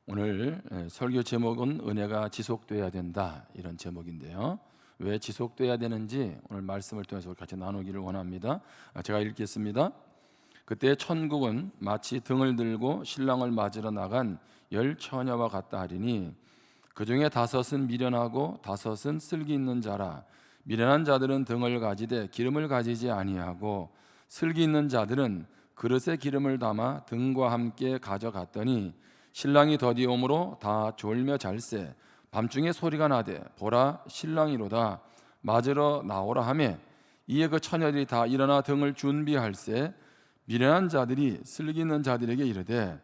오늘 설교 제목은 은혜가 지속돼야 된다, 이런 제목인데요. 왜 지속돼야 되는지 오늘 말씀을 통해서 같이 나누기를 원합니다. 제가 읽겠습니다. 그때 천국은 마치 등을 들고 신랑을 맞으러 나간 10 처녀와 같다 하리니 그 중에 5은 미련하고 5은 슬기 있는 자라. 미련한 자들은 등을 가지되 기름을 가지지 아니하고 슬기 있는 자들은 그릇에 기름을 담아 등과 함께 가져갔더니 신랑이 더디옴으로 다 졸며 잘세. 밤중에 소리가 나되 보라 신랑이로다, 맞으러 나오라 하매 이에 그 처녀들이 다 일어나 등을 준비할세. 미련한 자들이 슬기 있는 자들에게 이르되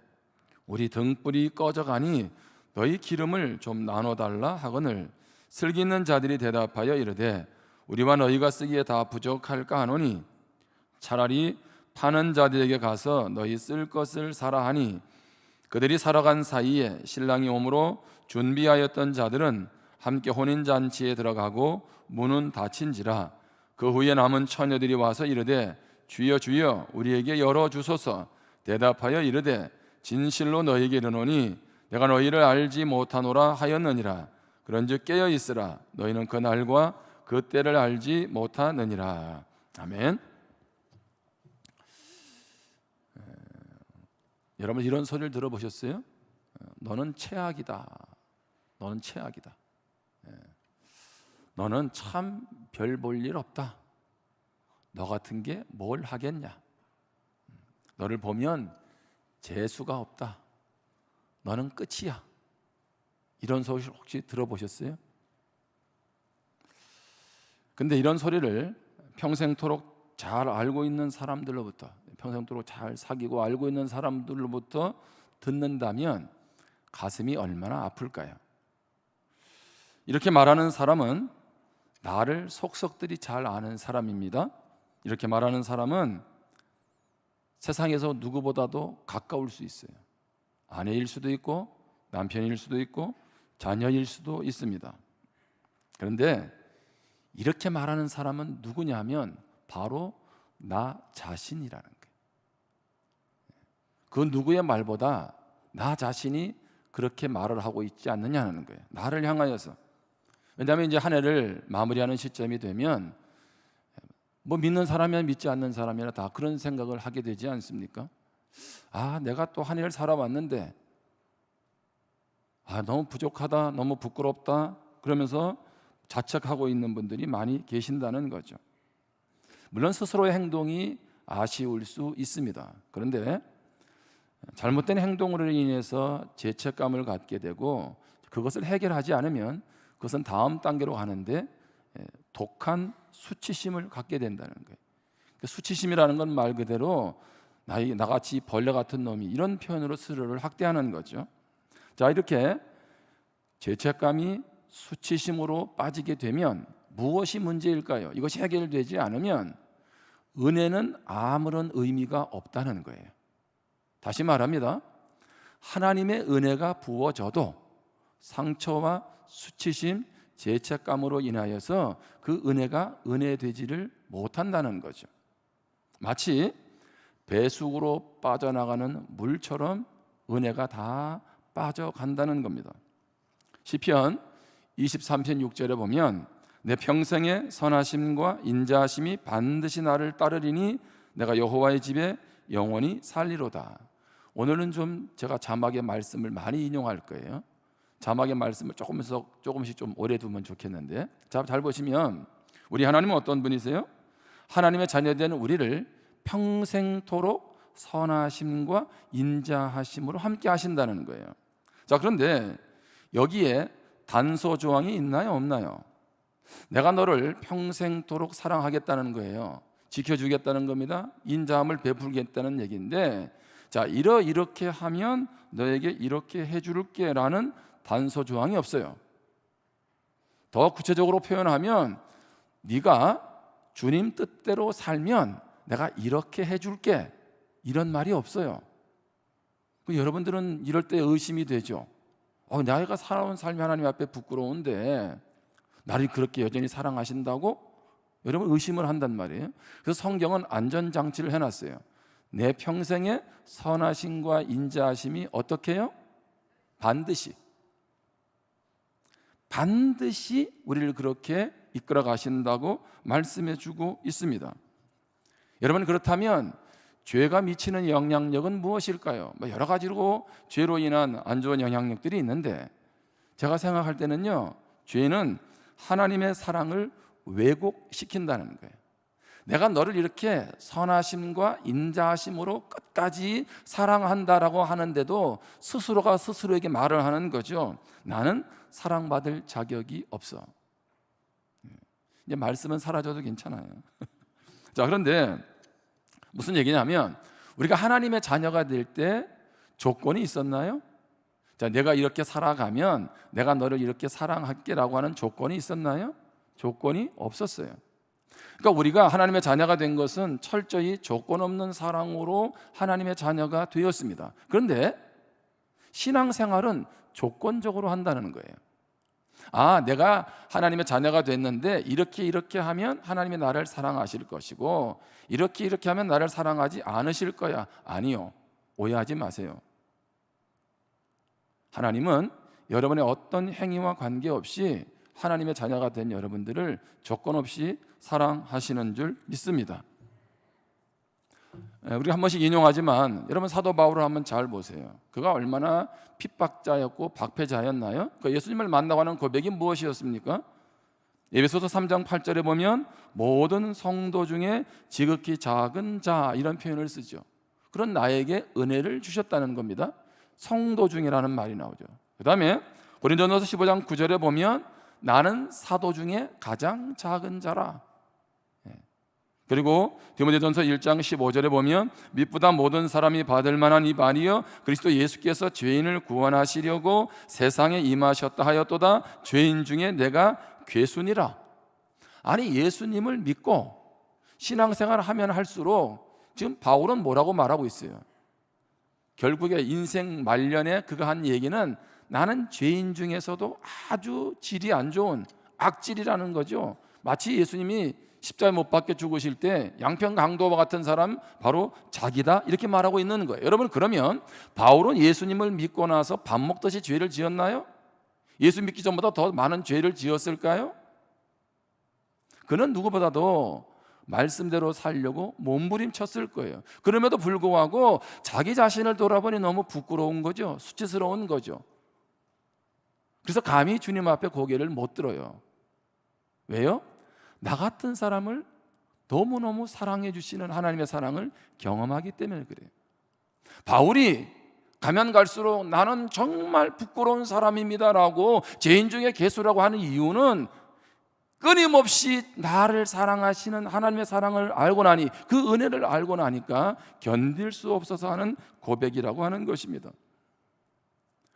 우리 등불이 꺼져가니 너희 기름을 좀 나눠달라 하거늘 슬기 있는 자들이 대답하여 이르되 우리와 너희가 쓰기에 다 부족할까 하노니 차라리 파는 자들에게 가서 너희 쓸 것을 사라 하니 그들이 살아간 사이에 신랑이 오므로 준비하였던 자들은 함께 혼인잔치에 들어가고 문은 닫힌지라. 그 후에 남은 처녀들이 와서 이르되 주여 주여 우리에게 열어주소서. 대답하여 이르되 진실로 너희에게 이르노니 내가 너희를 알지 못하노라 하였느니라. 그런즉 깨어 있으라. 너희는 그 날과 그 때를 알지 못하느니라. 아멘. 여러분 이런 소리를 들어보셨어요? 너는 최악이다. 너는 최악이다. 너는 참 별 볼 일 없다. 너 같은 게 뭘 하겠냐. 너를 보면 재수가 없다. 너는 끝이야. 이런 소리 혹시 들어보셨어요? 근데 이런 소리를 평생토록 잘 알고 있는 사람들로부터, 평생토록 잘 사귀고 알고 있는 사람들로부터 듣는다면 가슴이 얼마나 아플까요? 이렇게 말하는 사람은 나를 속속들이 잘 아는 사람입니다. 이렇게 말하는 사람은 세상에서 누구보다도 가까울 수 있어요. 아내일 수도 있고 남편일 수도 있고 자녀일 수도 있습니다. 그런데 이렇게 말하는 사람은 누구냐면 바로 나 자신이라는 거예요. 그 누구의 말보다 나 자신이 그렇게 말을 하고 있지 않느냐는 거예요. 나를 향하여서. 왜냐하면 이제 한 해를 마무리하는 시점이 되면 뭐 믿는 사람이나 믿지 않는 사람이나 다 그런 생각을 하게 되지 않습니까? 아, 내가 또 한 해를 살아왔는데 너무 부족하다, 너무 부끄럽다, 그러면서 자책하고 있는 분들이 많이 계신다는 거죠. 물론 스스로의 행동이 아쉬울 수 있습니다. 그런데 잘못된 행동으로 인해서 죄책감을 갖게 되고 그것을 해결하지 않으면 그것은 다음 단계로 가는데 독한 수치심을 갖게 된다는 거예요. 수치심이라는 건 말 그대로 나같이 벌레 같은 놈이, 이런 표현으로 스스로를 학대하는 거죠. 자, 이렇게 죄책감이 수치심으로 빠지게 되면 무엇이 문제일까요? 이것이 해결되지 않으면 은혜는 아무런 의미가 없다는 거예요. 다시 말합니다. 하나님의 은혜가 부어져도 상처와 수치심, 죄책감으로 인하여서 그 은혜가 은혜되지를 못한다는 거죠. 마치 배수구로 빠져나가는 물처럼 은혜가 다 빠져간다는 겁니다. 시편 23편 6절에 보면 내 평생의 선하심과 인자하심이 반드시 나를 따르리니 내가 여호와의 집에 영원히 살리로다. 오늘은 좀 제가 자막의 말씀을 많이 인용할 거예요. 자막의 말씀을 조금씩 좀 오래 두면 좋겠는데, 자, 잘 보시면 우리 하나님은 어떤 분이세요? 하나님의 자녀된 우리를 평생토록 선하심과 인자하심으로 함께 하신다는 거예요. 자, 그런데 여기에 단서 조항이 있나요, 없나요? 내가 너를 평생토록 사랑하겠다는 거예요. 지켜주겠다는 겁니다. 인자함을 베풀겠다는 얘기인데, 자, 이렇게 하면 너에게 이렇게 해줄게 라는 단서 조항이 없어요. 더 구체적으로 표현하면 네가 주님 뜻대로 살면 내가 이렇게 해줄게, 이런 말이 없어요. 여러분들은 이럴 때 의심이 되죠. 내가 살아온 삶이 하나님 앞에 부끄러운데 나를 그렇게 여전히 사랑하신다고? 여러분 의심을 한단 말이에요. 그래서 성경은 안전장치를 해놨어요. 내 평생의 선하심과 인자하심이 어떻게 해요? 반드시 우리를 그렇게 이끌어 가신다고 말씀해 주고 있습니다. 여러분, 그렇다면 죄가 미치는 영향력은 무엇일까요? 여러 가지로 죄로 인한 안 좋은 영향력들이 있는데, 제가 생각할 때는요, 죄는 하나님의 사랑을 왜곡시킨다는 거예요. 내가 너를 이렇게 선하심과 인자하심으로 끝까지 사랑한다라고 하는데도 스스로가 스스로에게 말을 하는 거죠. 나는 사랑받을 자격이 없어. 이제 말씀은 사라져도 괜찮아요. 자, 그런데 무슨 얘기냐면, 우리가 하나님의 자녀가 될 때 조건이 있었나요? 자, 내가 이렇게 살아가면 내가 너를 이렇게 사랑할게라고 하는 조건이 있었나요? 조건이 없었어요. 그러니까 우리가 하나님의 자녀가 된 것은 철저히 조건 없는 사랑으로 하나님의 자녀가 되었습니다. 그런데 신앙생활은 조건적으로 한다는 거예요. 내가 하나님의 자녀가 됐는데 이렇게 하면 하나님이 나를 사랑하실 것이고 이렇게 하면 나를 사랑하지 않으실 거야. 아니요, 오해하지 마세요. 하나님은 여러분의 어떤 행위와 관계없이 하나님의 자녀가 된 여러분들을 조건 없이 사랑하시는 줄 믿습니다. 우리가 한 번씩 인용하지만 여러분, 사도 바울을 한번 잘 보세요. 그가 얼마나 핍박자였고 박패자였나요? 예수님을 만나고 하는 고백이 무엇이었습니까? 에베소서 3장 8절에 보면 모든 성도 중에 지극히 작은 자, 이런 표현을 쓰죠. 그런 나에게 은혜를 주셨다는 겁니다. 성도 중이라는 말이 나오죠. 그 다음에 고린도전서 15장 9절에 보면 나는 사도 중에 가장 작은 자라. 그리고 디모데전서 1장 15절에 보면 밑보다 모든 사람이 받을 만한 이 말이여 그리스도 예수께서 죄인을 구원하시려고 세상에 임하셨다 하였도다. 죄인 중에 내가 괴순이라. 아니, 예수님을 믿고 신앙생활을 하면 할수록 지금 바울은 뭐라고 말하고 있어요? 결국에 인생 말년에 그가 한 얘기는 나는 죄인 중에서도 아주 질이 안 좋은 악질이라는 거죠. 마치 예수님이 십자가에 못 박혀 죽으실 때 양평 강도와 같은 사람 바로 자기다, 이렇게 말하고 있는 거예요. 여러분, 그러면 바울은 예수님을 믿고 나서 밥 먹듯이 죄를 지었나요? 예수 믿기 전보다 더 많은 죄를 지었을까요? 그는 누구보다도 말씀대로 살려고 몸부림쳤을 거예요. 그럼에도 불구하고 자기 자신을 돌아보니 너무 부끄러운 거죠. 수치스러운 거죠. 그래서 감히 주님 앞에 고개를 못 들어요. 왜요? 나 같은 사람을 너무너무 사랑해 주시는 하나님의 사랑을 경험하기 때문에 그래요. 바울이 가면 갈수록 나는 정말 부끄러운 사람입니다라고 죄인 중에 괴수라고 하는 이유는 끊임없이 나를 사랑하시는 하나님의 사랑을 알고 나니, 그 은혜를 알고 나니까 견딜 수 없어서 하는 고백이라고 하는 것입니다.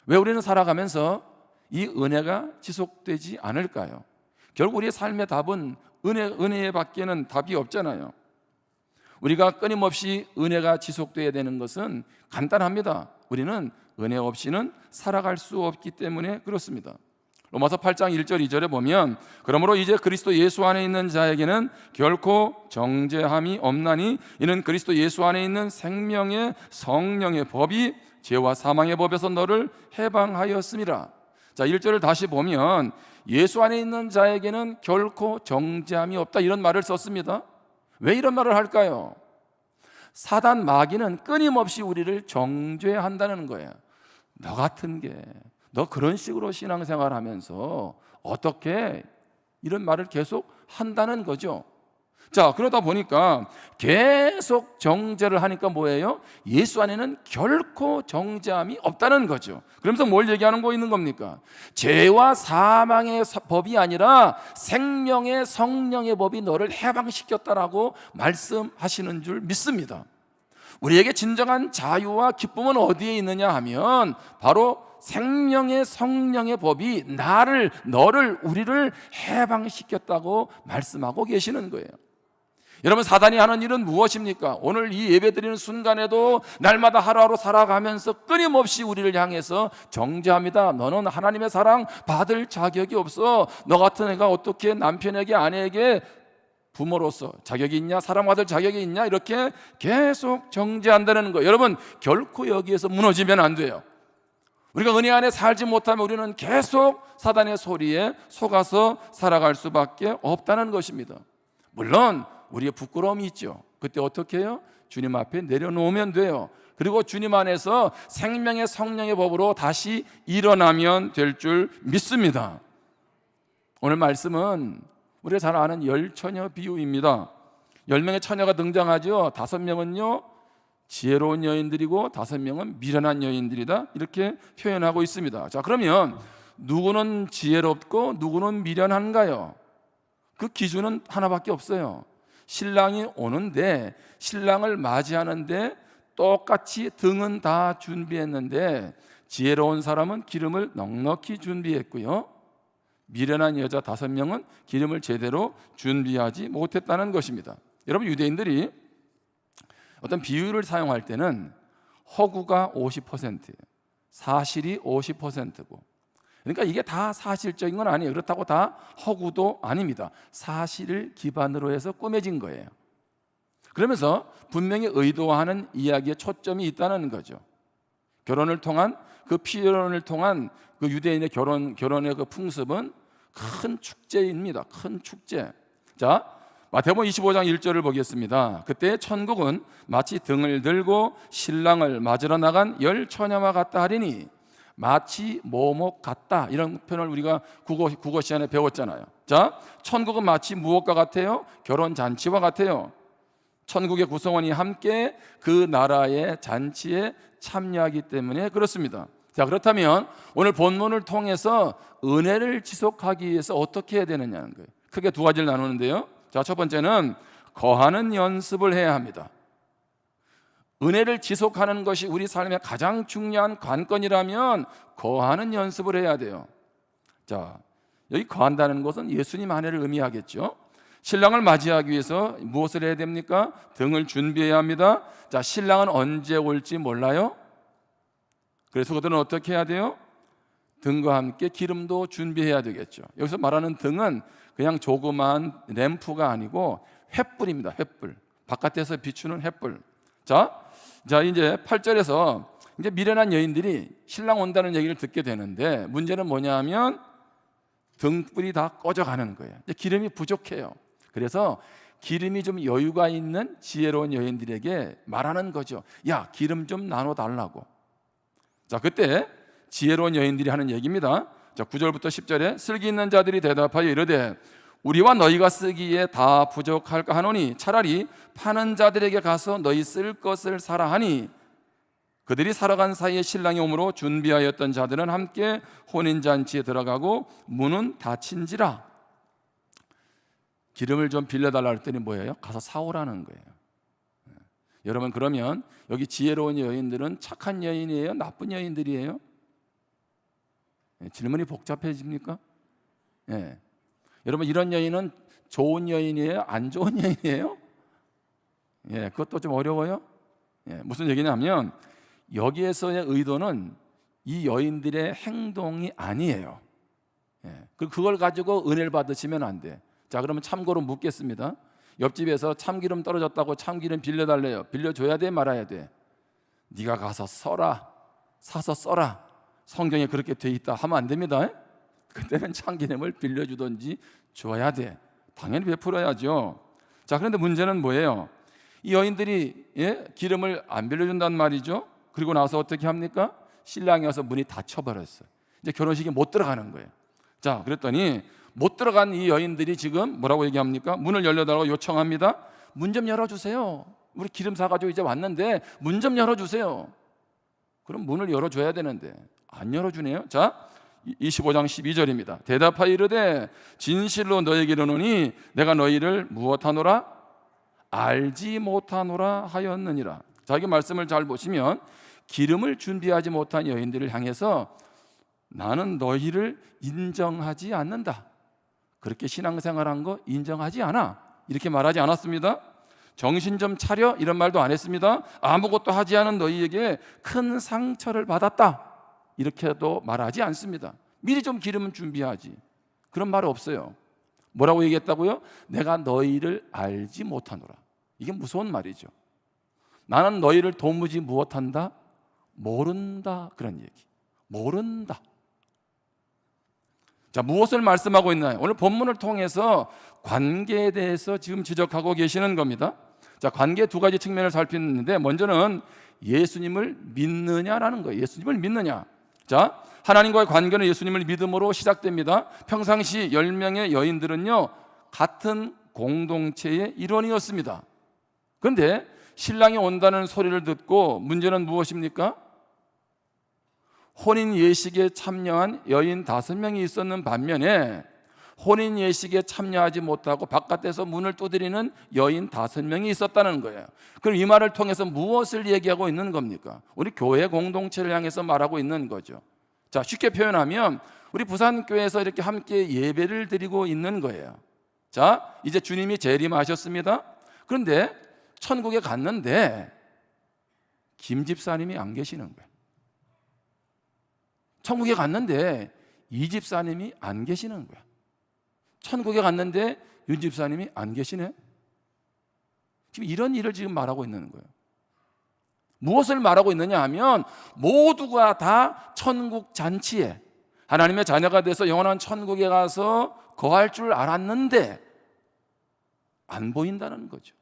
왜 우리는 살아가면서 이 은혜가 지속되지 않을까요? 결국 우리의 삶의 답은 은혜에 밖에는 답이 없잖아요. 우리가 끊임없이 은혜가 지속돼야 되는 것은 간단합니다. 우리는 은혜 없이는 살아갈 수 없기 때문에 그렇습니다. 로마서 8장 1절 2절에 보면 그러므로 이제 그리스도 예수 안에 있는 자에게는 결코 정죄함이 없나니 이는 그리스도 예수 안에 있는 생명의 성령의 법이 죄와 사망의 법에서 너를 해방하였음이라. 자, 1절을 다시 보면 예수 안에 있는 자에게는 결코 정죄함이 없다, 이런 말을 썼습니다. 왜 이런 말을 할까요? 사단 마귀는 끊임없이 우리를 정죄한다는 거예요. 너 같은 게, 너 그런 식으로 신앙생활 하면서 어떻게, 이런 말을 계속 한다는 거죠. 자, 그러다 보니까 계속 정죄를 하니까 뭐예요? 예수 안에는 결코 정죄함이 없다는 거죠. 그러면서 뭘 얘기하는 거 있는 겁니까? 죄와 사망의 법이 아니라 생명의 성령의 법이 너를 해방시켰다라고 말씀하시는 줄 믿습니다. 우리에게 진정한 자유와 기쁨은 어디에 있느냐 하면 바로 생명의 성령의 법이 너를, 우리를 해방시켰다고 말씀하고 계시는 거예요. 여러분, 사단이 하는 일은 무엇입니까? 오늘 이 예배드리는 순간에도 날마다 하루하루 살아가면서 끊임없이 우리를 향해서 정죄합니다. 너는 하나님의 사랑 받을 자격이 없어. 너 같은 애가 어떻게 남편에게, 아내에게 부모로서 자격이 있냐? 사랑받을 자격이 있냐? 이렇게 계속 정죄한다는 거예요. 여러분, 결코 여기에서 무너지면 안 돼요. 우리가 은혜 안에 살지 못하면 우리는 계속 사단의 소리에 속아서 살아갈 수밖에 없다는 것입니다. 물론 우리의 부끄러움이 있죠. 그때 어떻게 해요? 주님 앞에 내려놓으면 돼요. 그리고 주님 안에서 생명의 성령의 법으로 다시 일어나면 될 줄 믿습니다. 오늘 말씀은 우리가 잘 아는 열처녀 비유입니다. 10명의 처녀가 등장하죠. 5명은요 지혜로운 여인들이고 5명은 미련한 여인들이다, 이렇게 표현하고 있습니다. 자, 그러면 누구는 지혜롭고 누구는 미련한가요? 그 기준은 하나밖에 없어요. 신랑이 오는데 신랑을 맞이하는데 똑같이 등은 다 준비했는데 지혜로운 사람은 기름을 넉넉히 준비했고요, 미련한 여자 5명은 기름을 제대로 준비하지 못했다는 것입니다. 여러분, 유대인들이 어떤 비유를 사용할 때는 허구가 50%예요. 사실이 50%고. 그러니까 이게 다 사실적인 건 아니에요. 그렇다고 다 허구도 아닙니다. 사실을 기반으로 해서 꾸며진 거예요. 그러면서 분명히 의도하는 이야기에 초점이 있다는 거죠. 결혼을 통한 그 피혼을 통한 그 유대인의 결혼의 그 풍습은 큰 축제입니다. 큰 축제. 자, 마태복음 25장 1절을 보겠습니다. 그때 천국은 마치 등을 들고 신랑을 맞으러 나간 10처녀와 같다 하리니, 마치 뭐뭐 같다, 이런 표현을 우리가 국어 시간에 배웠잖아요. 자, 천국은 마치 무엇과 같아요? 결혼 잔치와 같아요. 천국의 구성원이 함께 그 나라의 잔치에 참여하기 때문에 그렇습니다. 자, 그렇다면 오늘 본문을 통해서 은혜를 지속하기 위해서 어떻게 해야 되느냐는 거예요. 크게 두 가지를 나누는데요. 자, 첫 번째는 거하는 연습을 해야 합니다. 은혜를 지속하는 것이 우리 삶의 가장 중요한 관건이라면 거하는 연습을 해야 돼요. 자, 여기 거한다는 것은 예수님 안에를 의미하겠죠. 신랑을 맞이하기 위해서 무엇을 해야 됩니까? 등을 준비해야 합니다. 자, 신랑은 언제 올지 몰라요. 그래서 그들은 어떻게 해야 돼요? 등과 함께 기름도 준비해야 되겠죠. 여기서 말하는 등은 그냥 조그만 램프가 아니고 횃불입니다. 횃불. 바깥에서 비추는 횃불. 자, 이제 8절에서 이제 미련한 여인들이 신랑 온다는 얘기를 듣게 되는데, 문제는 뭐냐 하면 등불이 다 꺼져가는 거예요. 이제 기름이 부족해요. 그래서 기름이 좀 여유가 있는 지혜로운 여인들에게 말하는 거죠. 야, 기름 좀 나눠달라고. 자, 그때 지혜로운 여인들이 하는 얘기입니다. 자, 9절부터 10절에 슬기 있는 자들이 대답하여 이르되 우리와 너희가 쓰기에 다 부족할까 하노니 차라리 파는 자들에게 가서 너희 쓸 것을 사라 하니, 그들이 살아간 사이에 신랑이 오므로 준비하였던 자들은 함께 혼인잔치에 들어가고 문은 닫힌지라. 기름을 좀 빌려달라 했더니 뭐예요? 가서 사오라는 거예요. 여러분, 그러면 여기 지혜로운 여인들은 착한 여인이에요? 나쁜 여인들이에요? 질문이 복잡해집니까? 예. 여러분, 이런 여인은 좋은 여인이에요? 안 좋은 여인이에요? 예, 그것도 좀 어려워요. 예, 무슨 얘기냐면 여기에서의 의도는 이 여인들의 행동이 아니에요. 예, 그걸 가지고 은혜를 받으시면 안 돼. 자, 그러면 참고로 묻겠습니다. 옆집에서 참기름 떨어졌다고 참기름 빌려달래요. 빌려줘야 돼, 말아야 돼? 네가 가서 써라, 사서 써라, 성경에 그렇게 돼 있다 하면 안 됩니다. 그때는 참기름을 빌려주든지 줘야 돼. 당연히 베풀어야죠. 자, 그런데 문제는 뭐예요? 이 여인들이 기름을 안 빌려준단 말이죠. 그리고 나서 어떻게 합니까? 신랑이 와서 문이 닫혀버렸어요. 이제 결혼식에 못 들어가는 거예요. 자, 그랬더니 못 들어간 이 여인들이 지금 뭐라고 얘기합니까? 문을 열려달라고 요청합니다. 문 좀 열어주세요. 우리 기름 사가지고 이제 왔는데 문 좀 열어주세요. 그럼 문을 열어줘야 되는데 안 열어주네요. 자, 25장 12절입니다. 대답하여 이르되 진실로 너에게 이르노니 내가 너희를 무엇하노라? 알지 못하노라 하였느니라. 자, 이 말씀을 잘 보시면 기름을 준비하지 못한 여인들을 향해서 나는 너희를 인정하지 않는다, 그렇게 신앙생활한 거 인정하지 않아, 이렇게 말하지 않았습니다. 정신 좀 차려, 이런 말도 안 했습니다. 아무것도 하지 않은 너희에게 큰 상처를 받았다, 이렇게도 말하지 않습니다. 미리 좀 기름은 준비하지, 그런 말 없어요. 뭐라고 얘기했다고요? 내가 너희를 알지 못하노라. 이게 무서운 말이죠. 나는 너희를 도무지 무엇한다? 모른다, 그런 얘기. 모른다. 자, 무엇을 말씀하고 있나요? 오늘 본문을 통해서 관계에 대해서 지금 지적하고 계시는 겁니다. 자, 관계 두 가지 측면을 살피는데 먼저는 예수님을 믿느냐라는 거예요. 예수님을 믿느냐. 자, 하나님과의 관계는 예수님을 믿음으로 시작됩니다. 평상시 10명의 여인들은요, 같은 공동체의 일원이었습니다. 그런데 신랑이 온다는 소리를 듣고 문제는 무엇입니까? 혼인 예식에 참여한 여인 5명이 있었는 반면에 혼인 예식에 참여하지 못하고 바깥에서 문을 두드리는 여인 5명이 있었다는 거예요. 그럼 이 말을 통해서 무엇을 얘기하고 있는 겁니까? 우리 교회 공동체를 향해서 말하고 있는 거죠. 자, 쉽게 표현하면 우리 부산교회에서 이렇게 함께 예배를 드리고 있는 거예요. 자, 이제 주님이 재림하셨습니다. 그런데 천국에 갔는데 김 집사님이 안 계시는 거예요. 천국에 갔는데 이 집사님이 안 계시는 거야. 천국에 갔는데 윤 집사님이 안 계시네. 지금 이런 일을 지금 말하고 있는 거예요. 무엇을 말하고 있느냐 하면 모두가 다 천국 잔치에 하나님의 자녀가 돼서 영원한 천국에 가서 거할 줄 알았는데 안 보인다는 거죠.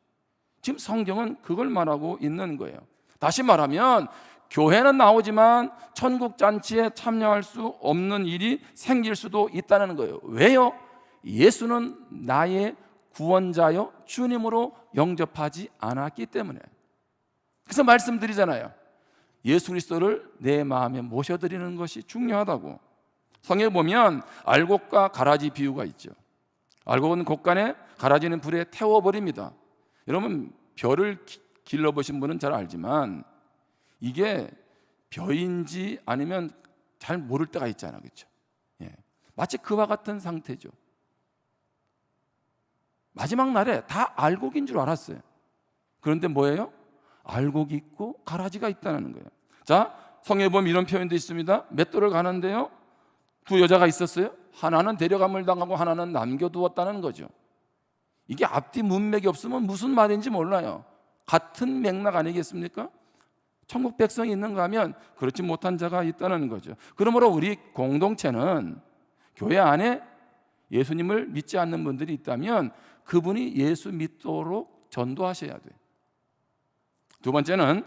지금 성경은 그걸 말하고 있는 거예요. 다시 말하면 교회는 나오지만 천국 잔치에 참여할 수 없는 일이 생길 수도 있다는 거예요. 왜요? 예수는 나의 구원자여 주님으로 영접하지 않았기 때문에. 그래서 말씀드리잖아요. 예수 그리스도를 내 마음에 모셔드리는 것이 중요하다고. 성경에 보면 알곡과 가라지 비유가 있죠. 알곡은 곡간에, 가라지는 불에 태워버립니다. 여러분, 벼를 길러보신 분은 잘 알지만 이게 벼인지 아니면 잘 모를 때가 있잖아요. 그렇죠? 예. 마치 그와 같은 상태죠. 마지막 날에 다 알곡인 줄 알았어요. 그런데 뭐예요? 알곡이 있고 가라지가 있다는 거예요. 자, 성경에 보면 이런 표현도 있습니다. 맷돌을 가는데요, 두 여자가 있었어요. 하나는 데려감을 당하고 하나는 남겨두었다는 거죠. 이게 앞뒤 문맥이 없으면 무슨 말인지 몰라요. 같은 맥락 아니겠습니까? 천국 백성이 있는가 하면 그렇지 못한 자가 있다는 거죠. 그러므로 우리 공동체는 교회 안에 예수님을 믿지 않는 분들이 있다면 그분이 예수 믿도록 전도하셔야 돼요. 두 번째는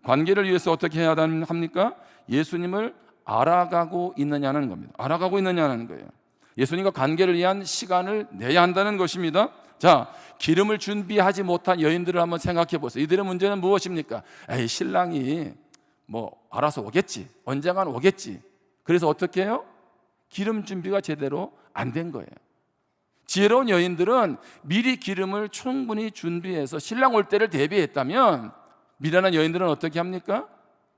관계를 위해서 어떻게 해야 합니까? 예수님을 알아가고 있느냐는 겁니다. 알아가고 있느냐는 거예요. 예수님과 관계를 위한 시간을 내야 한다는 것입니다. 자, 기름을 준비하지 못한 여인들을 한번 생각해 보세요. 이들의 문제는 무엇입니까? 에이, 신랑이 뭐 알아서 오겠지, 언젠간 오겠지. 그래서 어떻게 해요? 기름 준비가 제대로 안 된 거예요. 지혜로운 여인들은 미리 기름을 충분히 준비해서 신랑 올 때를 대비했다면, 미련한 여인들은 어떻게 합니까?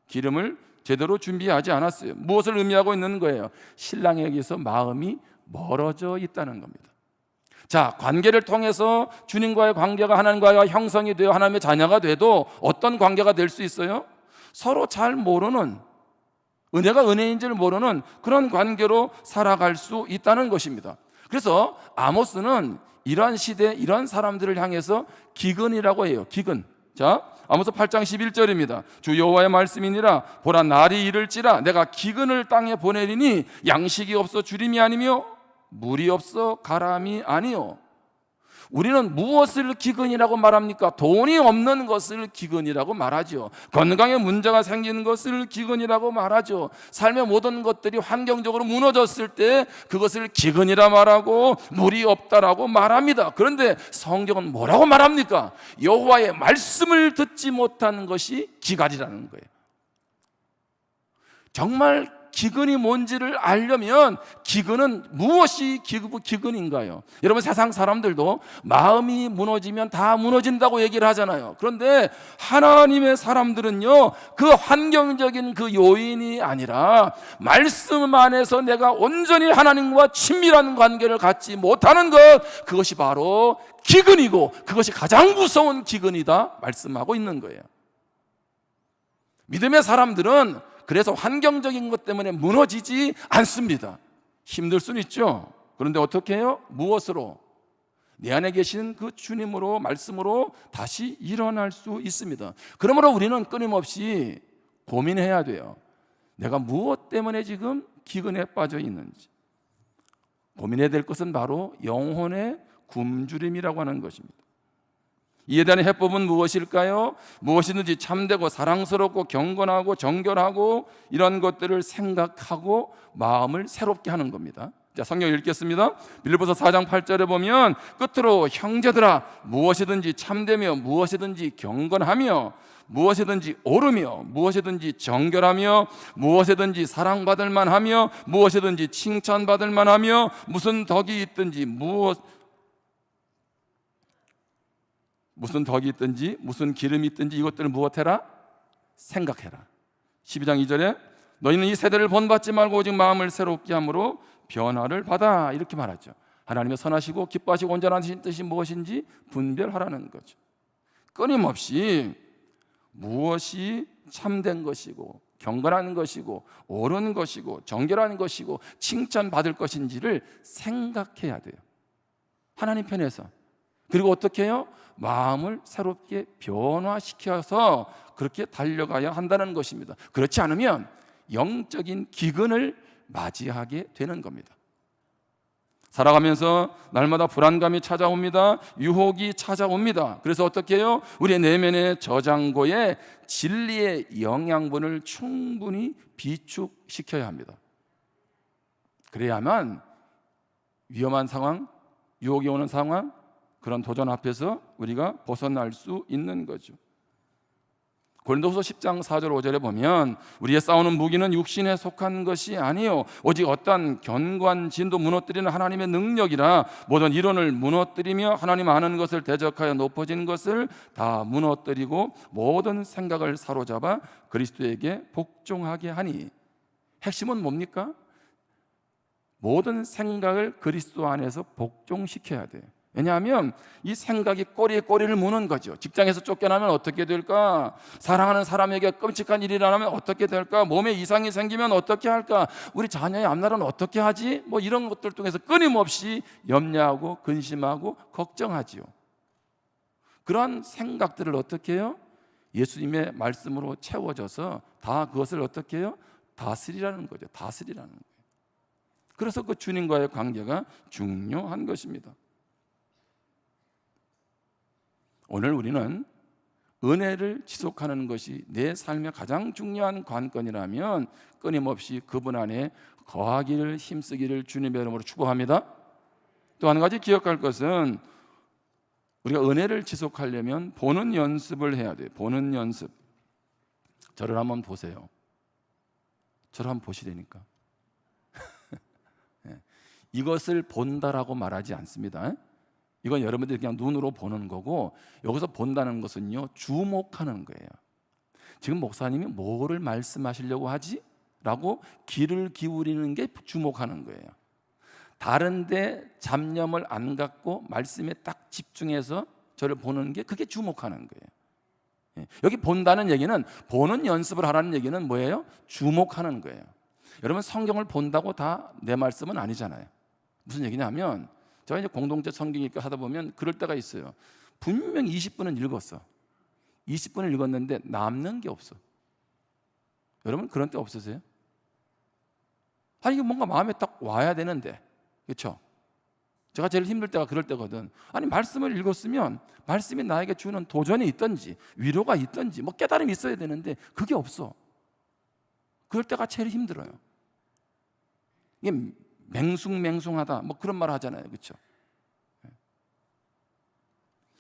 기름을 제대로 준비하지 않았어요. 무엇을 의미하고 있는 거예요? 신랑에게서 마음이 멀어져 있다는 겁니다. 자, 관계를 통해서 주님과의 관계가 하나님과의 형성이 되어 하나님의 자녀가 돼도 어떤 관계가 될 수 있어요? 서로 잘 모르는, 은혜가 은혜인 줄 모르는 그런 관계로 살아갈 수 있다는 것입니다. 그래서 아모스는 이러한 시대, 이러한 사람들을 향해서 기근이라고 해요. 기근. 자, 아모스 8장 11절입니다. 주 여호와의 말씀이니라. 보라, 날이 이를지라 내가 기근을 땅에 보내리니 양식이 없어 주림이 아니며 물이 없어 가람이 아니요. 우리는 무엇을 기근이라고 말합니까? 돈이 없는 것을 기근이라고 말하죠. 건강에 문제가 생기는 것을 기근이라고 말하죠. 삶의 모든 것들이 환경적으로 무너졌을 때 그것을 기근이라 말하고 물이 없다라고 말합니다. 그런데 성경은 뭐라고 말합니까? 여호와의 말씀을 듣지 못하는 것이 기갈이라는 거예요. 정말 기근이 뭔지를 알려면 기근은 무엇이 기근인가요? 여러분, 세상 사람들도 마음이 무너지면 다 무너진다고 얘기를 하잖아요. 그런데 하나님의 사람들은요, 그 환경적인 그 요인이 아니라 말씀 안에서 내가 온전히 하나님과 친밀한 관계를 갖지 못하는 것, 그것이 바로 기근이고 그것이 가장 무서운 기근이다 말씀하고 있는 거예요. 믿음의 사람들은 그래서 환경적인 것 때문에 무너지지 않습니다. 힘들 수는 있죠. 그런데 어떻게 해요? 무엇으로? 내 안에 계신 그 주님으로, 말씀으로 다시 일어날 수 있습니다. 그러므로 우리는 끊임없이 고민해야 돼요. 내가 무엇 때문에 지금 기근에 빠져 있는지 고민해야 될 것은 바로 영혼의 굶주림이라고 하는 것입니다. 이에 대한 해법은 무엇일까요? 무엇이든지 참되고 사랑스럽고 경건하고 정결하고 이런 것들을 생각하고 마음을 새롭게 하는 겁니다. 자, 성경 읽겠습니다. 빌립보서 4장 8절에 보면 끝으로 형제들아 무엇이든지 참되며 무엇이든지 경건하며 무엇이든지 옳으며 무엇이든지 정결하며 무엇이든지 사랑받을 만하며 무엇이든지 칭찬받을 만하며 무슨 덕이 있든지 무슨 덕이 있든지 무슨 기름이 있든지 이것들을 무엇해라? 생각해라. 12장 2절에 너희는 이 세대를 본받지 말고 오직 마음을 새롭게 함으로 변화를 받아, 이렇게 말하죠. 하나님의 선하시고 기뻐하시고 온전하신 뜻이 무엇인지 분별하라는 거죠. 끊임없이 무엇이 참된 것이고 경건한 것이고 옳은 것이고 정결한 것이고 칭찬받을 것인지를 생각해야 돼요, 하나님 편에서. 그리고 어떻게 해요? 마음을 새롭게 변화시켜서 그렇게 달려가야 한다는 것입니다. 그렇지 않으면 영적인 기근을 맞이하게 되는 겁니다. 살아가면서 날마다 불안감이 찾아옵니다. 유혹이 찾아옵니다. 그래서 어떻게 해요? 우리의 내면의 저장고에 진리의 영양분을 충분히 비축시켜야 합니다. 그래야만 위험한 상황, 유혹이 오는 상황, 그런 도전 앞에서 우리가 벗어날 수 있는 거죠. 고린도후서 10장 4절 5절에 보면 우리의 싸우는 무기는 육신에 속한 것이 아니요 오직 어떠한 견고한 진도 무너뜨리는 하나님의 능력이라 모든 이론을 무너뜨리며 하나님 아는 것을 대적하여 높아진 것을 다 무너뜨리고 모든 생각을 사로잡아 그리스도에게 복종하게 하니. 핵심은 뭡니까? 모든 생각을 그리스도 안에서 복종시켜야 돼요. 왜냐하면 이 생각이 꼬리에 꼬리를 무는 거죠. 직장에서 쫓겨나면 어떻게 될까? 사랑하는 사람에게 끔찍한 일이 일어나면 어떻게 될까? 몸에 이상이 생기면 어떻게 할까? 우리 자녀의 앞날은 어떻게 하지? 뭐 이런 것들 통해서 끊임없이 염려하고 근심하고 걱정하지요. 그런 생각들을 어떻게 해요? 예수님의 말씀으로 채워져서 다 그것을 어떻게 해요? 다스리라는 거죠. 다스리라는 거예요. 그래서 그 주님과의 관계가 중요한 것입니다. 오늘 우리는 은혜를 지속하는 것이 내 삶의 가장 중요한 관건이라면 끊임없이 그분 안에 거하기를 힘쓰기를 주님의 이름으로 축복합니다. 또 한 가지 기억할 것은 우리가 은혜를 지속하려면 보는 연습을 해야 돼요. 보는 연습. 저를 한번 보세요. 저를 한번 보시라니까. 이것을 본다라고 말하지 않습니다. 이건 여러분들이 그냥 눈으로 보는 거고, 여기서 본다는 것은요, 주목하는 거예요. 지금 목사님이 뭐를 말씀하시려고 하지? 라고 귀를 기울이는 게 주목하는 거예요. 다른 데 잡념을 안 갖고 말씀에 딱 집중해서 저를 보는 게 그게 주목하는 거예요. 여기 본다는 얘기는, 보는 연습을 하라는 얘기는 뭐예요? 주목하는 거예요. 여러분, 성경을 본다고 다 내 말씀은 아니잖아요. 무슨 얘기냐면, 제가 이제 공동체 성경 읽기 하다 보면 그럴 때가 있어요. 분명 20분은 읽었어. 20분을 읽었는데 남는 게 없어. 여러분 그런 때 없으세요? 아니 이게 뭔가 마음에 딱 와야 되는데, 그렇죠? 제가 제일 힘들 때가 그럴 때거든. 아니 말씀을 읽었으면 말씀이 나에게 주는 도전이 있든지 위로가 있든지 뭐 깨달음이 있어야 되는데 그게 없어. 그럴 때가 제일 힘들어요. 이게 맹숭맹숭하다 뭐 그런 말 하잖아요, 그렇죠?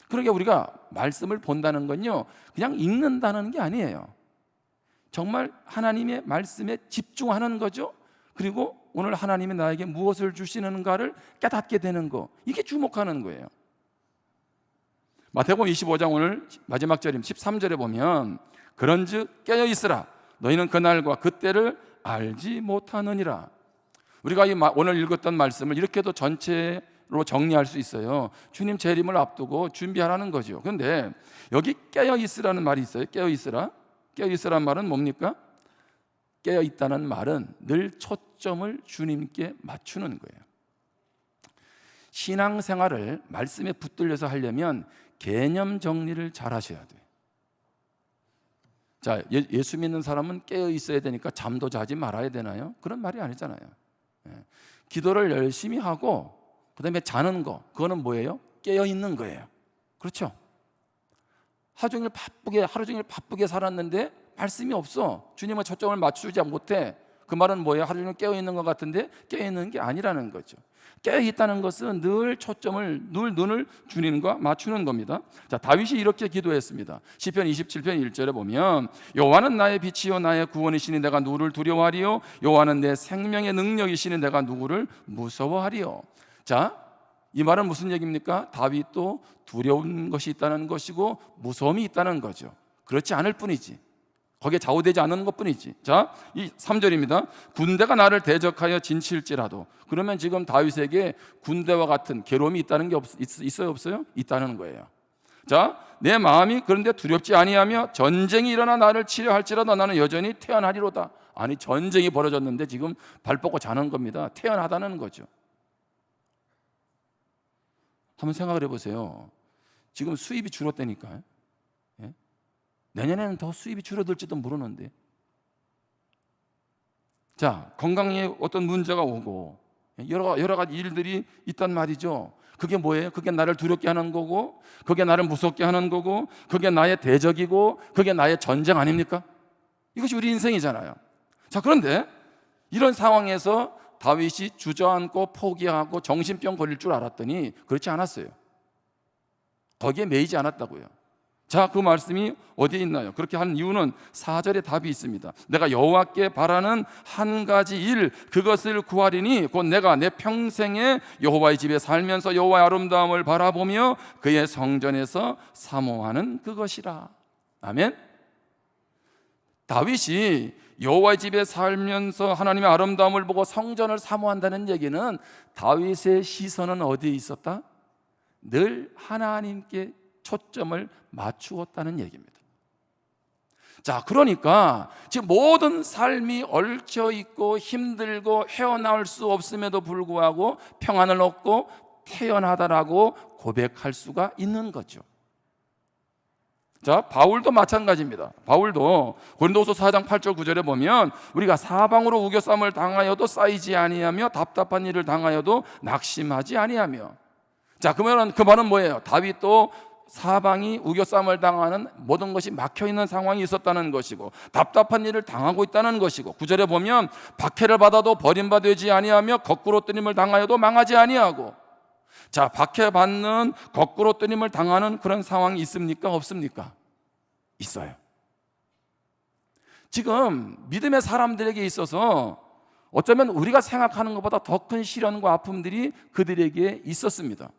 그러니까 우리가 말씀을 본다는 건요 그냥 읽는다는 게 아니에요. 정말 하나님의 말씀에 집중하는 거죠. 그리고 오늘 하나님이 나에게 무엇을 주시는가를 깨닫게 되는 거, 이게 주목하는 거예요. 마태복음 25장 오늘 마지막 절임 13절에 보면 그런즉 깨어 있으라 너희는 그날과 그때를 알지 못하느니라. 우리가 오늘 읽었던 말씀을 이렇게도 전체로 정리할 수 있어요. 주님 재림을 앞두고 준비하라는 거죠. 그런데 여기 깨어 있으라는 말이 있어요. 깨어 있으라. 깨어 있으라는 말은 뭡니까? 깨어 있다는 말은 늘 초점을 주님께 맞추는 거예요. 신앙생활을 말씀에 붙들려서 하려면 개념 정리를 잘 하셔야 돼요. 자, 예수 믿는 사람은 깨어 있어야 되니까 잠도 자지 말아야 되나요? 그런 말이 아니잖아요. 예. 기도를 열심히 하고 그다음에 자는 거, 그거는 뭐예요? 깨어 있는 거예요. 그렇죠? 하루 종일 바쁘게 살았는데 말씀이 없어. 주님의 초점을 맞추지 못해. 그 말은 뭐예요? 하루 종일 깨어 있는 것 같은데 깨어 있는 게 아니라는 거죠. 깨어 있다는 것은 늘 초점을, 늘 눈을 주님과 맞추는 겁니다. 자, 다윗이 이렇게 기도했습니다. 시편 27편 1절에 보면 여호와는 나의 빛이요 나의 구원이시니 내가 누구를 두려워하리요? 여호와는 내 생명의 능력이시니 내가 누구를 무서워하리요? 자, 이 말은 무슨 얘기입니까? 다윗도 두려운 것이 있다는 것이고 무서움이 있다는 거죠. 그렇지 않을 뿐이지. 거기에 좌우되지 않는 것뿐이지. 자, 이 3절입니다. 군대가 나를 대적하여 진칠지라도. 그러면 지금 다윗에게 군대와 같은 괴로움이 있다는 게 있어요, 없어요? 있다는 거예요. 자, 내 마음이 그런데 두렵지 아니하며 전쟁이 일어나 나를 치려 할지라도 나는 여전히 태어나리로다. 아니, 전쟁이 벌어졌는데 지금 발 뻗고 자는 겁니다. 태어나다는 거죠. 한번 생각을 해보세요. 지금 수입이 줄었다니까요. 예? 내년에는 더 수입이 줄어들지도 모르는데. 자, 건강에 어떤 문제가 오고 여러 가지 일들이 있단 말이죠. 그게 뭐예요? 그게 나를 두렵게 하는 거고, 그게 나를 무섭게 하는 거고, 그게 나의 대적이고, 그게 나의 전쟁 아닙니까? 이것이 우리 인생이잖아요. 자, 그런데 이런 상황에서 다윗이 주저앉고 포기하고 정신병 걸릴 줄 알았더니 그렇지 않았어요. 거기에 매이지 않았다고요. 자, 그 말씀이 어디에 있나요? 그렇게 한 이유는 4절에 답이 있습니다. 내가 여호와께 바라는 한 가지 일, 그것을 구하리니 곧 내가 내 평생에 여호와의 집에 살면서 여호와의 아름다움을 바라보며 그의 성전에서 사모하는 그것이라. 아멘. 다윗이 여호와의 집에 살면서 하나님의 아름다움을 보고 성전을 사모한다는 얘기는 다윗의 시선은 어디에 있었다? 늘 하나님께 초점을 맞추었다는 얘기입니다. 자, 그러니까 지금 모든 삶이 얽혀 있고 힘들고 헤어나올 수 없음에도 불구하고 평안을 얻고 태어나다라고 고백할 수가 있는 거죠. 자, 바울도 마찬가지입니다. 바울도 고린도후서 4장 8절 9절에 보면 우리가 사방으로 우겨쌈을 당하여도 쌓이지 아니하며 답답한 일을 당하여도 낙심하지 아니하며. 자, 그러면 그 말은 뭐예요? 다윗도 사방이 우겨쌈을 당하는 모든 것이 막혀있는 상황이 있었다는 것이고 답답한 일을 당하고 있다는 것이고 9절에 보면 박해를 받아도 버림받지 아니하며 거꾸로 뜨림을 당하여도 망하지 아니하고. 자, 박해받는 거꾸로 뜨림을 당하는 그런 상황이 있습니까? 없습니까? 있어요. 지금 믿음의 사람들에게 있어서 어쩌면 우리가 생각하는 것보다 더 큰 시련과 아픔들이 그들에게 있었습니다.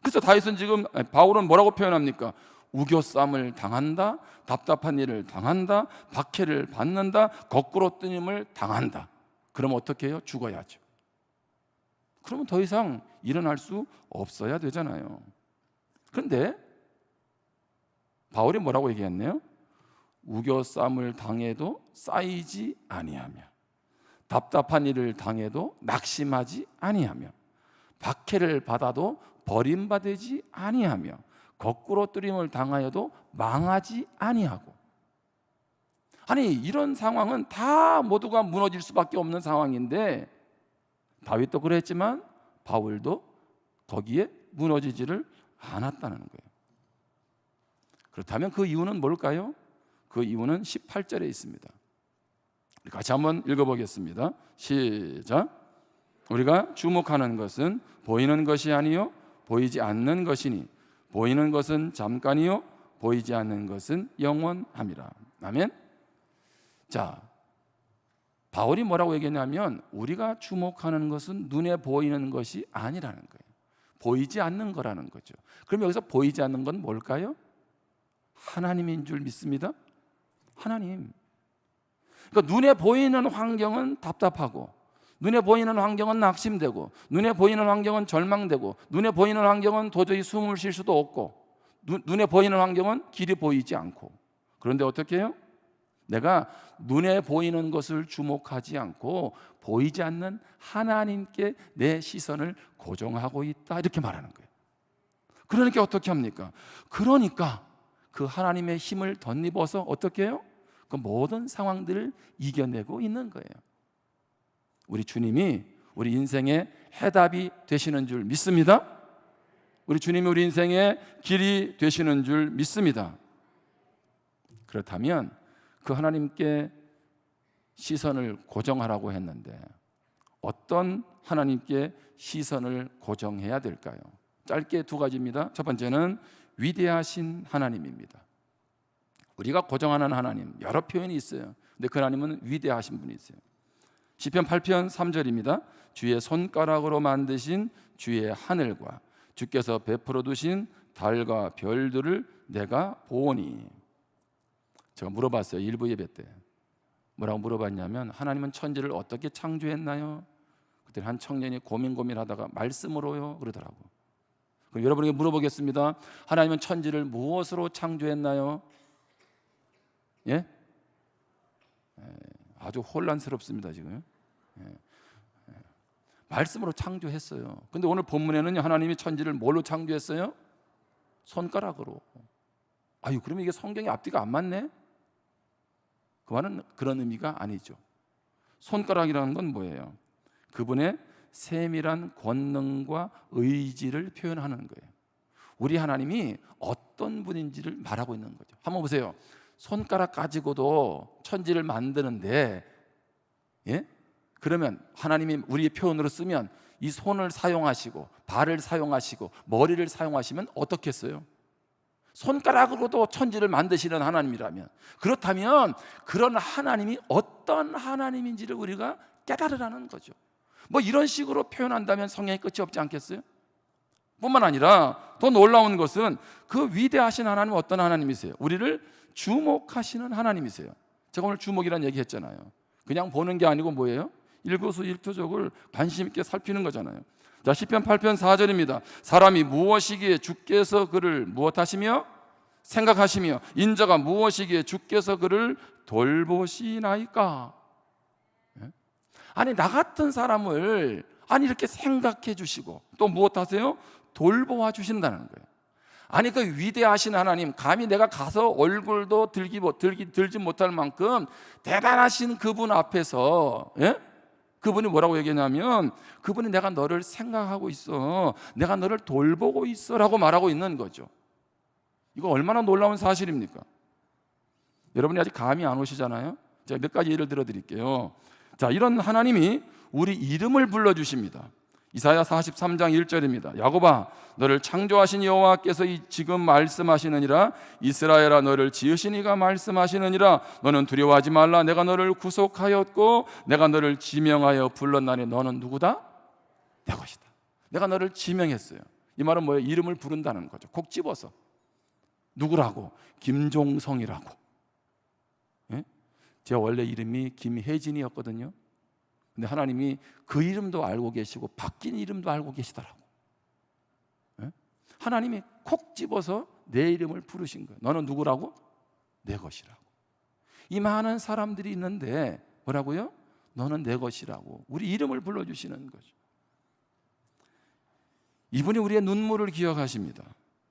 그래서 다윗은 지금 바울은 뭐라고 표현합니까? 우겨쌈을 당한다, 답답한 일을 당한다, 박해를 받는다, 거꾸로 뜨림을 당한다. 그럼 어떻게 해요? 죽어야죠. 그러면 더 이상 일어날 수 없어야 되잖아요. 그런데 바울이 뭐라고 얘기했네요? 우겨쌈을 당해도 쌓이지 아니하며 답답한 일을 당해도 낙심하지 아니하며 박해를 받아도 버림받지 아니하며 거꾸로 뜨림을 당하여도 망하지 아니하고. 아니, 이런 상황은 다 모두가 무너질 수밖에 없는 상황인데 다윗도 그랬지만 바울도 거기에 무너지지를 않았다는 거예요. 그렇다면 그 이유는 뭘까요? 그 이유는 18절에 있습니다. 같이 한번 읽어보겠습니다. 시작. 우리가 주목하는 것은 보이는 것이 아니요 보이지 않는 것이니 보이는 것은 잠깐이요 보이지 않는 것은 영원함이라. 아멘. 자, 바울이 뭐라고 얘기했냐면 우리가 주목하는 것은 눈에 보이는 것이 아니라는 거예요. 보이지 않는 거라는 거죠. 그럼 여기서 보이지 않는 건 뭘까요? 하나님인 줄 믿습니다. 하나님. 그러니까 눈에 보이는 환경은 답답하고 눈에 보이는 환경은 낙심되고 눈에 보이는 환경은 절망되고 눈에 보이는 환경은 도저히 숨을 쉴 수도 없고 눈에 보이는 환경은 길이 보이지 않고. 그런데 어떻게 해요? 내가 눈에 보이는 것을 주목하지 않고 보이지 않는 하나님께 내 시선을 고정하고 있다, 이렇게 말하는 거예요. 그러니까 어떻게 합니까? 그러니까 그 하나님의 힘을 덧입어서 어떻게 해요? 그 모든 상황들을 이겨내고 있는 거예요. 우리 주님이 우리 인생의 해답이 되시는 줄 믿습니다. 우리 주님이 우리 인생의 길이 되시는 줄 믿습니다. 그렇다면 그 하나님께 시선을 고정하라고 했는데 어떤 하나님께 시선을 고정해야 될까요? 짧게 두 가지입니다. 첫 번째는 위대하신 하나님입니다. 우리가 고정하는 하나님 여러 표현이 있어요. 근데 그 하나님은 위대하신 분이 있어요. 시편 8편 3절입니다. 주의 손가락으로 만드신 주의 하늘과 주께서 베풀어 두신 달과 별들을 내가 보오니. 제가 물어봤어요. 일부 예배 때 뭐라고 물어봤냐면 하나님은 천지를 어떻게 창조했나요? 그때 한 청년이 고민하다가 말씀으로요 그러더라고. 그럼 여러분에게 물어보겠습니다. 하나님은 천지를 무엇으로 창조했나요? 예? 아주 혼란스럽습니다 지금. 말씀으로 창조했어요. 근데 오늘 본문에는 하나님이 천지를 뭘로 창조했어요? 손가락으로. 아유, 그러면 이게 성경의 앞뒤가 안 맞네? 그 말은 그런 의미가 아니죠. 손가락이라는 건 뭐예요? 그분의 세밀한 권능과 의지를 표현하는 거예요. 우리 하나님이 어떤 분인지를 말하고 있는 거죠. 한번 보세요. 손가락 가지고도 천지를 만드는데, 예? 그러면 하나님이 우리의 표현으로 쓰면 이 손을 사용하시고 발을 사용하시고 머리를 사용하시면 어떻겠어요? 손가락으로도 천지를 만드시는 하나님이라면, 그렇다면 그런 하나님이 어떤 하나님인지를 우리가 깨달으라는 거죠. 뭐 이런 식으로 표현한다면 성경이 끝이 없지 않겠어요? 뿐만 아니라 더 놀라운 것은 그 위대하신 하나님은 어떤 하나님이세요? 우리를 주목하시는 하나님이세요. 제가 오늘 주목이라는 얘기 했잖아요. 그냥 보는 게 아니고 뭐예요? 일거수일투족을 관심 있게 살피는 거잖아요. 자, 시편 8편 4절입니다. 사람이 무엇이기에 주께서 그를 무엇하시며 생각하시며 인자가 무엇이기에 주께서 그를 돌보시나이까. 아니, 나 같은 사람을 이렇게 생각해 주시고 또 무엇하세요? 돌보아 주신다는 거예요. 아니, 그 위대하신 하나님, 감히 내가 가서 얼굴도 들지 못할 만큼 대단하신 그분 앞에서, 예? 그분이 뭐라고 얘기하냐면 그분이 내가 너를 생각하고 있어, 내가 너를 돌보고 있어 라고 말하고 있는 거죠. 이거 얼마나 놀라운 사실입니까? 여러분이 아직 감이 안 오시잖아요. 제가 몇 가지 예를 들어 드릴게요. 자, 이런 하나님이 우리 이름을 불러주십니다. 이사야 43장 1절입니다. 야곱아, 너를 창조하신 여호와께서 지금 말씀하시느니라. 이스라엘아, 너를 지으신 이가 말씀하시느니라. 너는 두려워하지 말라. 내가 너를 구속하였고 내가 너를 지명하여 불렀나니 너는 누구다? 내 것이다. 내가 너를 지명했어요. 이 말은 뭐예요? 이름을 부른다는 거죠. 콕 집어서. 누구라고? 김종성이라고. 예? 제 원래 이름이 김혜진이었거든요. 근데 하나님이 그 이름도 알고 계시고 바뀐 이름도 알고 계시더라고. 예? 하나님이 콕 집어서 내 이름을 부르신 거예요. 너는 누구라고? 내 것이라고. 이 많은 사람들이 있는데 뭐라고요? 너는 내 것이라고 우리 이름을 불러주시는 거죠. 이분이 우리의 눈물을 기억하십니다.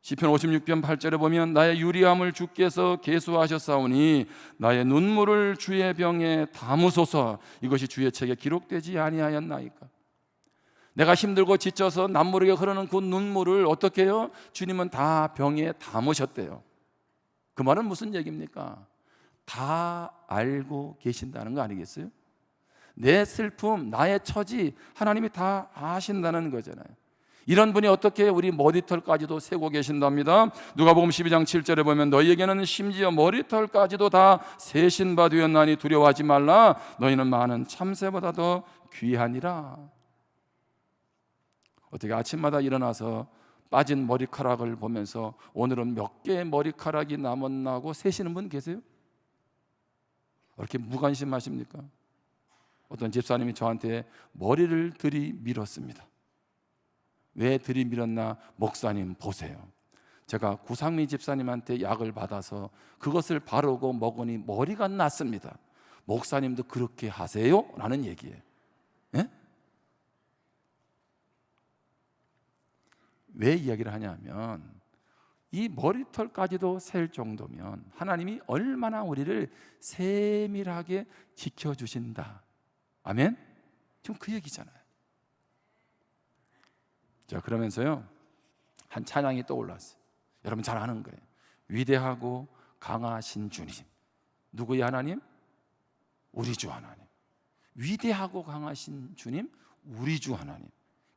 시편 56편 8절에 보면 나의 유리함을 주께서 계수하셨사오니 나의 눈물을 주의 병에 담으소서. 이것이 주의 책에 기록되지 아니하였나이까. 내가 힘들고 지쳐서 남모르게 흐르는 그 눈물을 어떻게 해요? 주님은 다 병에 담으셨대요. 그 말은 무슨 얘기입니까? 다 알고 계신다는 거 아니겠어요? 내 슬픔, 나의 처지 하나님이 다 아신다는 거잖아요. 이런 분이 어떻게 우리 머리털까지도 세고 계신답니다. 누가복음 12장 7절에 보면 너희에게는 심지어 머리털까지도 다 세신 바 되었나니 두려워하지 말라. 너희는 많은 참새보다 더 귀하니라. 어떻게 아침마다 일어나서 빠진 머리카락을 보면서 오늘은 몇 개의 머리카락이 남았나고 세시는 분 계세요? 이렇게 무관심하십니까? 어떤 집사님이 저한테 머리를 들이밀었습니다. 왜 들이밀었나? 목사님 보세요, 제가 구상미 집사님한테 약을 받아서 그것을 바르고 먹으니 머리가 났습니다. 목사님도 그렇게 하세요? 라는 얘기예요. 예? 왜 이야기를 하냐면 이 머리털까지도 셀 정도면 하나님이 얼마나 우리를 세밀하게 지켜주신다. 아멘? 지금 그 얘기잖아요. 자, 그러면서요 한 찬양이 떠올랐어요. 여러분 잘 아는 거예요. 위대하고 강하신 주님. 누구의 하나님? 우리 주 하나님. 위대하고 강하신 주님, 우리 주 하나님.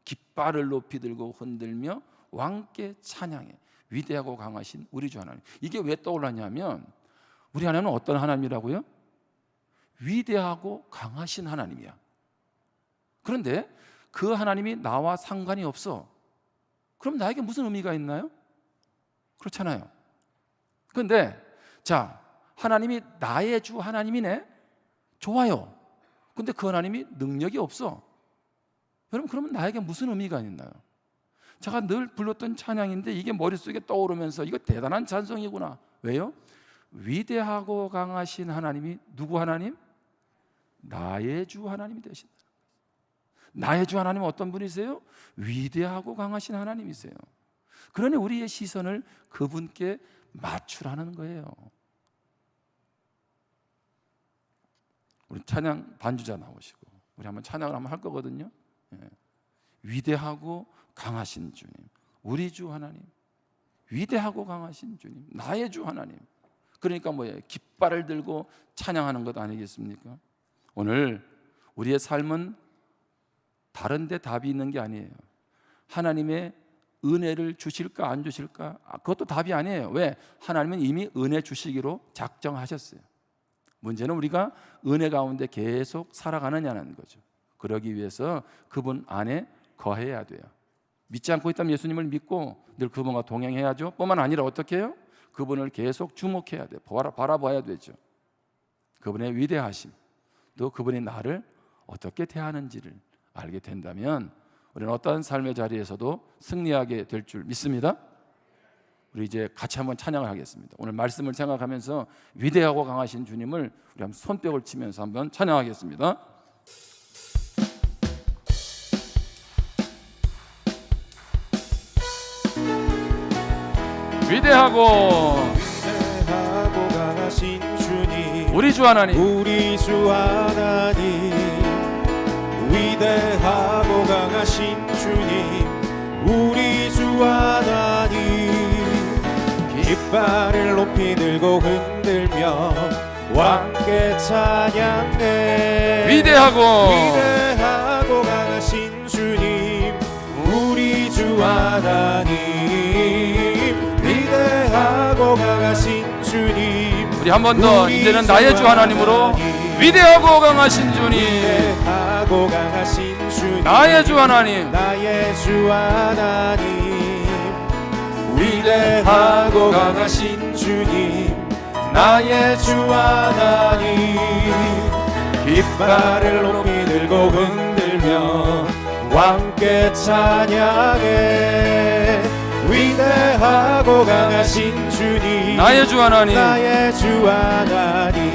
깃발을 높이 들고 흔들며 왕께 찬양해. 위대하고 강하신 우리 주 하나님. 이게 왜 떠올랐냐면 우리 하나님은 어떤 하나님이라고요? 위대하고 강하신 하나님이야. 그런데 그 하나님이 나와 상관이 없어. 그럼 나에게 무슨 의미가 있나요? 그렇잖아요. 그런데 자, 하나님이 나의 주 하나님이네. 좋아요. 근데 그 하나님이 능력이 없어. 여러분 그러면 나에게 무슨 의미가 있나요? 제가 늘 불렀던 찬양인데 이게 머릿속에 떠오르면서 이거 대단한 찬송이구나. 왜요? 위대하고 강하신 하나님이 누구 하나님? 나의 주 하나님이 되신다. 나의 주 하나님은 어떤 분이세요? 위대하고 강하신 하나님이세요. 그러니 우리의 시선을 그분께 맞추라는 거예요. 우리 찬양 반주자 나오시고 우리 한번 찬양을 한번 할 거거든요. 예. 위대하고 강하신 주님, 우리 주 하나님. 위대하고 강하신 주님, 나의 주 하나님. 그러니까 뭐예요? 깃발을 들고 찬양하는 것 아니겠습니까? 오늘 우리의 삶은 다른 데 답이 있는 게 아니에요. 하나님의 은혜를 주실까 안 주실까? 그것도 답이 아니에요. 왜? 하나님은 이미 은혜 주시기로 작정하셨어요. 문제는 우리가 은혜 가운데 계속 살아가느냐는 거죠. 그러기 위해서 그분 안에 거해야 돼요. 믿지 않고 있다면 예수님을 믿고 늘 그분과 동행해야죠. 뿐만 아니라 어떻게 해요? 그분을 계속 주목해야 돼요. 바라봐야 되죠. 그분의 위대하심, 또 그분이 나를 어떻게 대하는지를 알게 된다면 우리는 어떤 삶의 자리에서도 승리하게 될 줄 믿습니다. 우리 이제 같이 한번 찬양을 하겠습니다. 오늘 말씀을 생각하면서 위대하고 강하신 주님을 우리 한번 손뼉을 치면서 한번 찬양하겠습니다. 위대하고 강하신 주님, 우리 주 하나님, 우리 주 하나님. 위대하고 강하신 주님, 우리 주 하나님. 깃발을 높이 들고 흔들며 왕께 찬양해. 위대하고 강하신 주님, 우리 주 하나님. 위대하고 강하신 주님, 우리 한 번 더 이제는 나의 주 하나님으로 위대하고 강하신 주님, 위대하고 강하신 주님, 나의 주 하나님, 나의 주 하나님. 위대하고 강하신 주님, 나의 주 하나님. 깃발을 높이 들고 흔들며 왕께 찬양해. 위대하고 강하신 주님, 나의 주 하나님, 나의 주 하나님.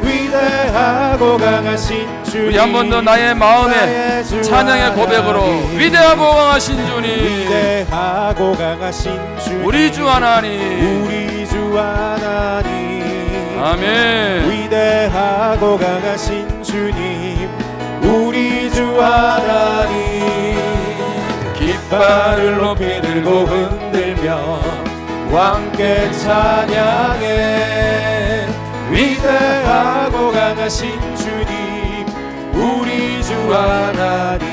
위대하고 강하신 주님, 우리 한 번 더 나의 마음의 찬양의 고백으로 위대하고 강하신 주님, 위대하고 강하신 주님, 우리 주 하나님, 우리 주 하나님. 아멘. 위대하고 강하신 주님, 우리 주 하나님. 깃발을 높이 들고 흔들며 왕께 찬양해. 위대하고 강하신 주님, 우리 주 하나님.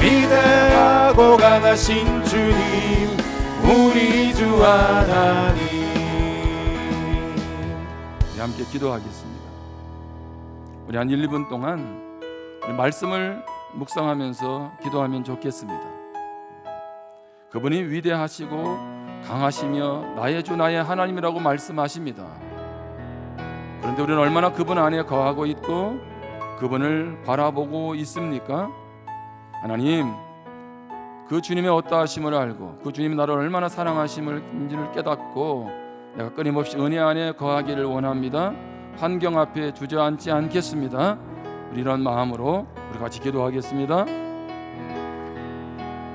위대하고 강하신 주님, 우리 주 하나님. 우리 함께 기도하겠습니다. 우리 한 1, 2분 동안 우리 말씀을 묵상하면서 기도하면 좋겠습니다. 그분이 위대하시고 강하시며 나의 주 나의 하나님이라고 말씀하십니다. 그런데 우리는 얼마나 그분 안에 거하고 있고 그분을 바라보고 있습니까? 하나님, 그 주님의 어떠하심을 알고 그 주님이 나를 얼마나 사랑하심을 깨닫고 내가 끊임없이 은혜 안에 거하기를 원합니다. 환경 앞에 주저앉지 않겠습니다. 우리 이런 마음으로 우리 같이 기도하겠습니다.